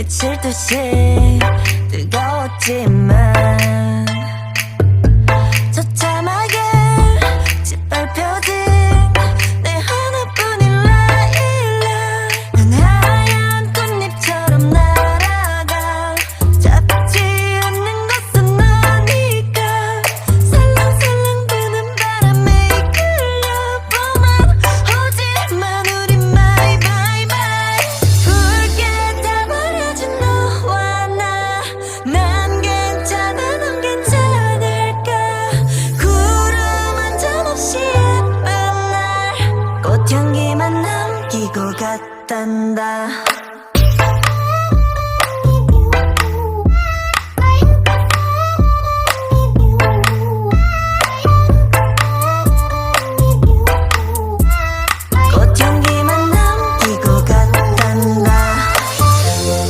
미칠 듯이 뜨거웠지만 처참하게 짓밟혀진 내 하나뿐인 라일락 난 하얀 꽃잎처럼 날아가 잡지 않는 것은 너니까 살랑살랑 부는 바람에 이끌려보면 오지만 우린 마이 마이 마이 붉게 타버려진 너와 나 난 괜찮아 넌 괜찮을까 구름 한 점 없이 예쁜 날 꽃향기만 남기고 갔단다 꽃향기만 남기고 갔단다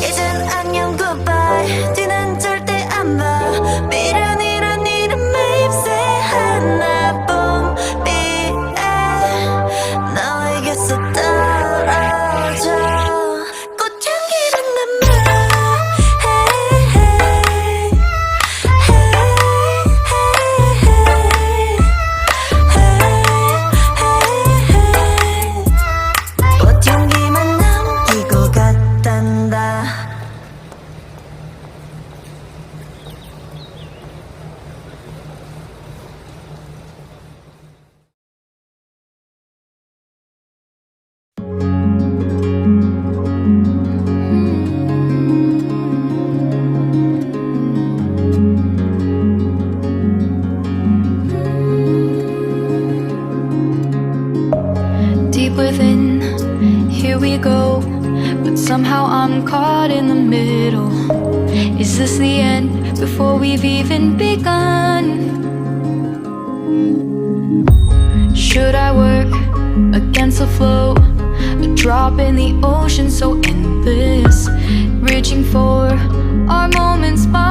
이젠 안녕 굿바이 뒤는 절대 안 봐 미련이란 이름에 입새 하나 봄비에 너에게서 떨어져 꽃향기만 남아 hey, hey, 꽃향기만 남기고 갔단다 Deep within, here we go. But somehow I'm caught in the middle. Is this the end before we've even begun? Should I work against the flow? A drop in the ocean so endless. Reaching for our moments by